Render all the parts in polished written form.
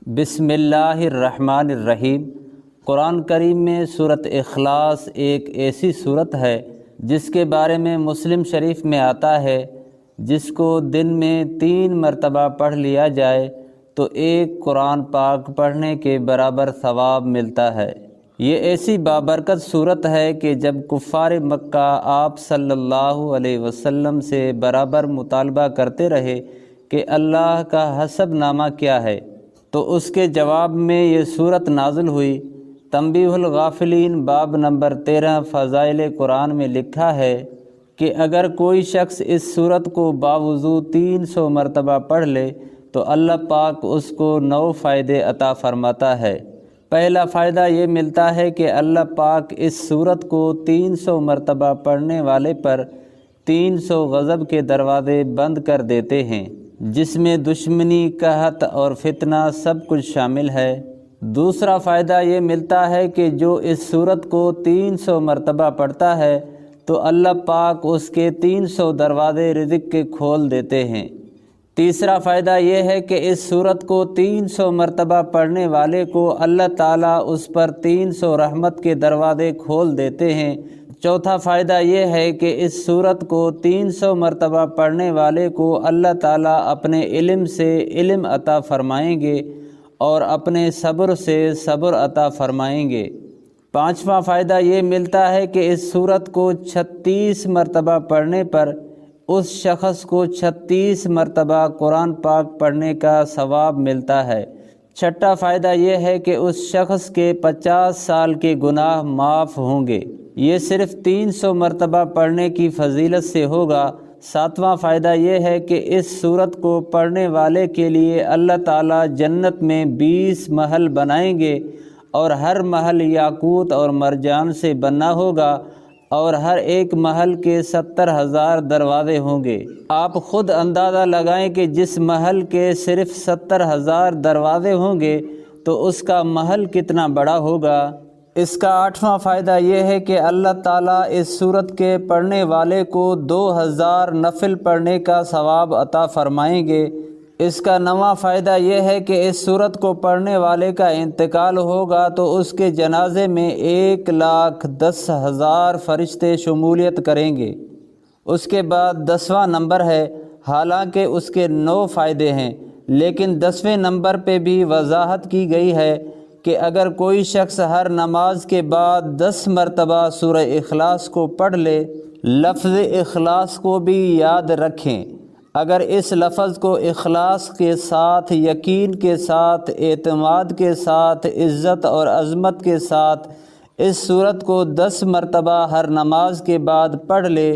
بسم اللہ الرحمن الرحیم۔ قرآن کریم میں سورۃ اخلاص ایک ایسی سورت ہے جس کے بارے میں مسلم شریف میں آتا ہے جس کو دن میں 3 مرتبہ پڑھ لیا جائے تو ایک قرآن پاک پڑھنے کے برابر ثواب ملتا ہے۔ یہ ایسی بابرکت صورت ہے کہ جب کفار مکہ آپ صلی اللہ علیہ وسلم سے برابر مطالبہ کرتے رہے کہ اللہ کا حسب نامہ کیا ہے، تو اس کے جواب میں یہ صورت نازل ہوئی۔ تنبیہ الغافلین باب نمبر 13 فضائل قرآن میں لکھا ہے کہ اگر کوئی شخص اس صورت کو باوضو 300 مرتبہ پڑھ لے تو اللہ پاک اس کو 9 فائدے عطا فرماتا ہے۔ پہلا فائدہ یہ ملتا ہے کہ اللہ پاک اس صورت کو 300 مرتبہ پڑھنے والے پر 300 غضب کے دروازے بند کر دیتے ہیں، جس میں دشمنی، قحط اور فتنہ سب کچھ شامل ہے۔ دوسرا فائدہ یہ ملتا ہے کہ جو اس صورت کو 300 مرتبہ پڑھتا ہے تو اللہ پاک اس کے 300 دروازے رزق کے کھول دیتے ہیں۔ تیسرا فائدہ یہ ہے کہ اس صورت کو 300 مرتبہ پڑھنے والے کو اللہ تعالیٰ اس پر 300 رحمت کے دروازے کھول دیتے ہیں۔ چوتھا فائدہ یہ ہے کہ اس صورت کو 300 مرتبہ پڑھنے والے کو اللہ تعالیٰ اپنے علم سے علم عطا فرمائیں گے اور اپنے صبر سے صبر عطا فرمائیں گے۔ پانچواں فائدہ یہ ملتا ہے کہ اس صورت کو 36 مرتبہ پڑھنے پر اس شخص کو 36 مرتبہ قرآن پاک پڑھنے کا ثواب ملتا ہے۔ چھٹا فائدہ یہ ہے کہ اس شخص کے 50 سال کے گناہ معاف ہوں گے۔ یہ صرف 300 مرتبہ پڑھنے کی فضیلت سے ہوگا۔ ساتواں فائدہ یہ ہے کہ اس صورت کو پڑھنے والے کے لیے اللہ تعالیٰ جنت میں 20 محل بنائیں گے اور ہر محل یاقوت اور مرجان سے بنا ہوگا اور ہر ایک محل کے 70,000 دروازے ہوں گے۔ آپ خود اندازہ لگائیں کہ جس محل کے صرف 70,000 دروازے ہوں گے تو اس کا محل کتنا بڑا ہوگا۔ اس کا 8واں فائدہ یہ ہے کہ اللہ تعالیٰ اس صورت کے پڑھنے والے کو 2000 نفل پڑھنے کا ثواب عطا فرمائیں گے۔ اس کا 9واں فائدہ یہ ہے کہ اس صورت کو پڑھنے والے کا انتقال ہوگا تو اس کے جنازے میں 1,10,000 فرشتے شمولیت کریں گے۔ اس کے بعد 10واں نمبر ہے، حالانکہ اس کے 9 فائدے ہیں لیکن 10ویں نمبر پہ بھی وضاحت کی گئی ہے کہ اگر کوئی شخص ہر نماز کے بعد 10 مرتبہ سورہ اخلاص کو پڑھ لے، لفظ اخلاص کو بھی یاد رکھیں۔ اگر اس لفظ کو اخلاص کے ساتھ، یقین کے ساتھ، اعتماد کے ساتھ، عزت اور عظمت کے ساتھ اس صورت کو 10 مرتبہ ہر نماز کے بعد پڑھ لے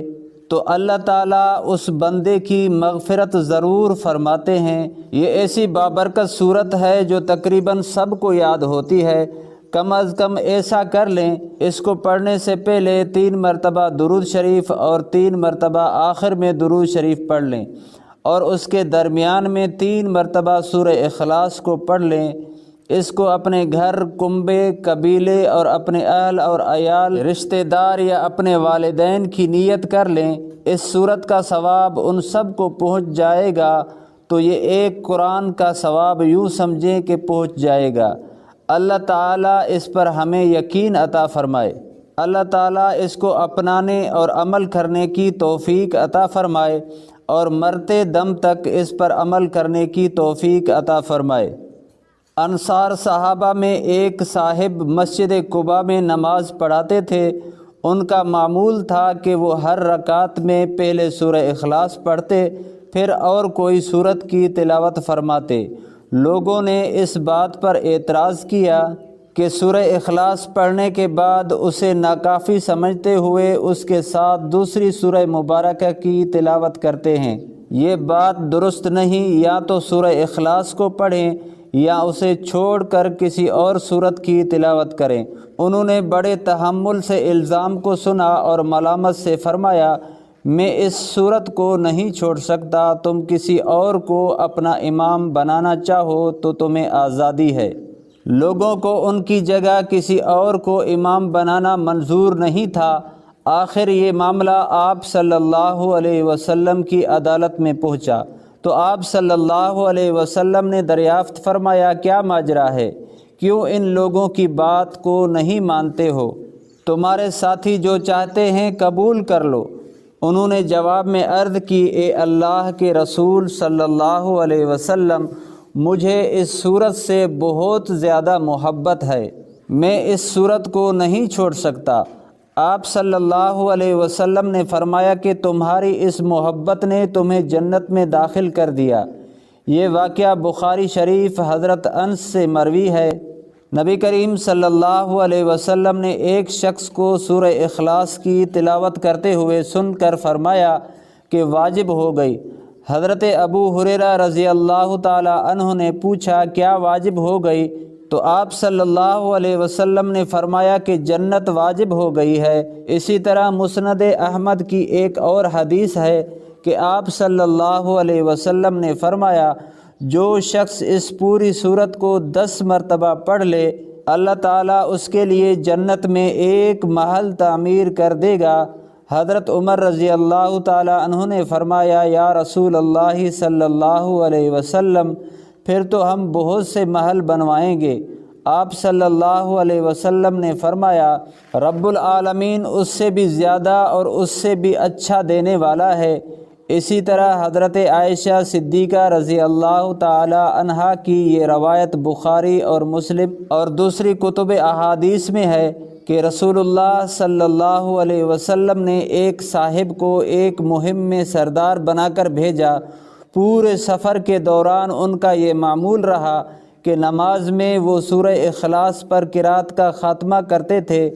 تو اللہ تعالیٰ اس بندے کی مغفرت ضرور فرماتے ہیں۔ یہ ایسی بابرکت صورت ہے جو تقریباً سب کو یاد ہوتی ہے۔ کم از کم ایسا کر لیں، اس کو پڑھنے سے پہلے 3 مرتبہ درود شریف اور 3 مرتبہ آخر میں درود شریف پڑھ لیں اور اس کے درمیان میں 3 مرتبہ سورہ اخلاص کو پڑھ لیں۔ اس کو اپنے گھر، کنبے، قبیلے اور اپنے اہل اور عیال، رشتہ دار یا اپنے والدین کی نیت کر لیں۔ اس صورت کا ثواب ان سب کو پہنچ جائے گا تو یہ ایک قرآن کا ثواب یوں سمجھیں کہ پہنچ جائے گا۔ اللہ تعالیٰ اس پر ہمیں یقین عطا فرمائے۔ اللہ تعالیٰ اس کو اپنانے اور عمل کرنے کی توفیق عطا فرمائے اور مرتے دم تک اس پر عمل کرنے کی توفیق عطا فرمائے۔ انصار صحابہ میں ایک صاحب مسجد قباء میں نماز پڑھاتے تھے۔ ان کا معمول تھا کہ وہ ہر رکعت میں پہلے سورہ اخلاص پڑھتے، پھر اور کوئی صورت کی تلاوت فرماتے۔ لوگوں نے اس بات پر اعتراض کیا کہ سورہ اخلاص پڑھنے کے بعد اسے ناکافی سمجھتے ہوئے اس کے ساتھ دوسری سورہ مبارکہ کی تلاوت کرتے ہیں۔ یہ بات درست نہیں، یا تو سورہ اخلاص کو پڑھیں یا اسے چھوڑ کر کسی اور سورت کی تلاوت کریں۔ انہوں نے بڑے تحمل سے الزام کو سنا اور ملامت سے فرمایا، میں اس صورت کو نہیں چھوڑ سکتا، تم کسی اور کو اپنا امام بنانا چاہو تو تمہیں آزادی ہے۔ لوگوں کو ان کی جگہ کسی اور کو امام بنانا منظور نہیں تھا۔ آخر یہ معاملہ آپ صلی اللہ علیہ وسلم کی عدالت میں پہنچا۔ تو آپ صلی اللہ علیہ وسلم نے دریافت فرمایا کیا ماجرا ہے، کیوں ان لوگوں کی بات کو نہیں مانتے ہو؟ تمہارے ساتھی جو چاہتے ہیں قبول کر لو۔ انہوں نے جواب میں عرض کی اے اللہ کے رسول صلی اللہ علیہ وسلم، مجھے اس صورت سے بہت زیادہ محبت ہے، میں اس صورت کو نہیں چھوڑ سکتا۔ آپ صلی اللہ علیہ وسلم نے فرمایا کہ تمہاری اس محبت نے تمہیں جنت میں داخل کر دیا۔ یہ واقعہ بخاری شریف حضرت انس سے مروی ہے۔ نبی کریم صلی اللہ علیہ وسلم نے ایک شخص کو سورہ اخلاص کی تلاوت کرتے ہوئے سن کر فرمایا کہ واجب ہو گئی۔ حضرت ابو ہریرہ رضی اللہ تعالی عنہ نے پوچھا کیا واجب ہو گئی؟ تو آپ صلی اللہ علیہ وسلم نے فرمایا کہ جنت واجب ہو گئی ہے۔ اسی طرح مسند احمد کی ایک اور حدیث ہے کہ آپ صلی اللہ علیہ وسلم نے فرمایا جو شخص اس پوری صورت کو 10 مرتبہ پڑھ لے اللہ تعالیٰ اس کے لیے جنت میں ایک محل تعمیر کر دے گا۔ حضرت عمر رضی اللہ تعالی عنہ نے فرمایا یا رسول اللہ صلی اللہ علیہ وسلم، پھر تو ہم بہت سے محل بنوائیں گے۔ آپ صلی اللہ علیہ وسلم نے فرمایا رب العالمین اس سے بھی زیادہ اور اس سے بھی اچھا دینے والا ہے۔ اسی طرح حضرت عائشہ صدیقہ رضی اللہ تعالی عنہا کی یہ روایت بخاری اور مسلم اور دوسری کتب احادیث میں ہے کہ رسول اللہ صلی اللہ علیہ وسلم نے ایک صاحب کو ایک مہم میں سردار بنا کر بھیجا۔ پورے سفر کے دوران ان کا یہ معمول رہا کہ نماز میں وہ سورہ اخلاص پر قرات کا خاتمہ کرتے تھے۔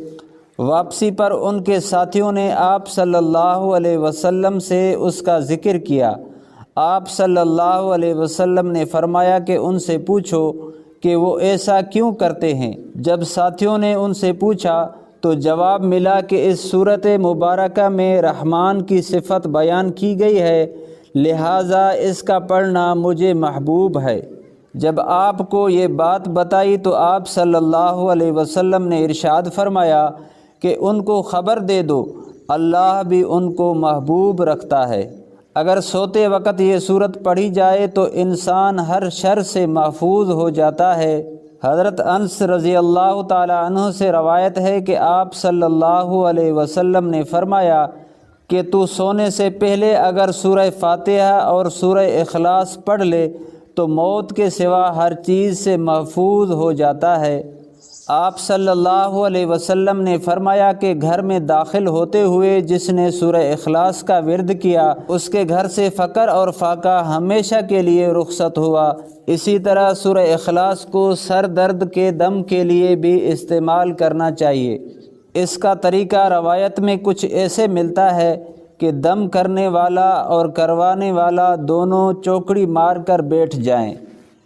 واپسی پر ان کے ساتھیوں نے آپ صلی اللہ علیہ وسلم سے اس کا ذکر کیا۔ آپ صلی اللہ علیہ وسلم نے فرمایا کہ ان سے پوچھو کہ وہ ایسا کیوں کرتے ہیں۔ جب ساتھیوں نے ان سے پوچھا تو جواب ملا کہ اس صورت مبارکہ میں رحمان کی صفت بیان کی گئی ہے، لہٰذا اس کا پڑھنا مجھے محبوب ہے۔ جب آپ کو یہ بات بتائی تو آپ صلی اللہ علیہ وسلم نے ارشاد فرمایا کہ ان کو خبر دے دو اللہ بھی ان کو محبوب رکھتا ہے۔ اگر سوتے وقت یہ صورت پڑھی جائے تو انسان ہر شر سے محفوظ ہو جاتا ہے۔ حضرت انس رضی اللہ تعالی عنہ سے روایت ہے کہ آپ صلی اللہ علیہ وسلم نے فرمایا کہ تو سونے سے پہلے اگر سورہ فاتحہ اور سورہ اخلاص پڑھ لے تو موت کے سوا ہر چیز سے محفوظ ہو جاتا ہے۔ آپ صلی اللہ علیہ وسلم نے فرمایا کہ گھر میں داخل ہوتے ہوئے جس نے سورہ اخلاص کا ورد کیا اس کے گھر سے فقر اور فاقہ ہمیشہ کے لیے رخصت ہوا۔ اسی طرح سورہ اخلاص کو سر درد کے دم کے لیے بھی استعمال کرنا چاہیے۔ اس کا طریقہ روایت میں کچھ ایسے ملتا ہے کہ دم کرنے والا اور کروانے والا دونوں چوکڑی مار کر بیٹھ جائیں،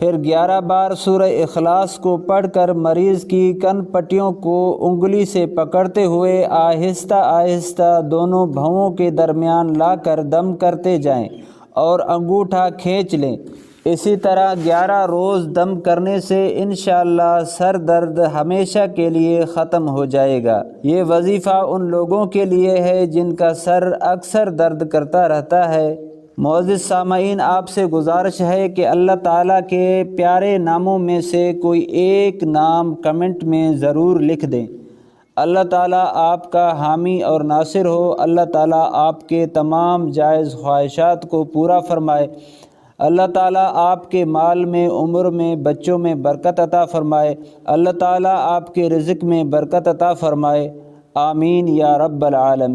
پھر 11 بار سورہ اخلاص کو پڑھ کر مریض کی کن پٹیوں کو انگلی سے پکڑتے ہوئے آہستہ آہستہ دونوں بھووں کے درمیان لا کر دم کرتے جائیں اور انگوٹھا کھینچ لیں۔ اسی طرح 11 روز دم کرنے سے انشاءاللہ سر درد ہمیشہ کے لیے ختم ہو جائے گا۔ یہ وظیفہ ان لوگوں کے لیے ہے جن کا سر اکثر درد کرتا رہتا ہے۔ معزز سامعین، آپ سے گزارش ہے کہ اللہ تعالیٰ کے پیارے ناموں میں سے کوئی ایک نام کمنٹ میں ضرور لکھ دیں۔ اللہ تعالیٰ آپ کا حامی اور ناصر ہو۔ اللہ تعالیٰ آپ کے تمام جائز خواہشات کو پورا فرمائے۔ اللہ تعالیٰ آپ کے مال میں، عمر میں، بچوں میں برکت عطا فرمائے۔ اللہ تعالیٰ آپ کے رزق میں برکت عطا فرمائے۔ آمین یا رب العالمین۔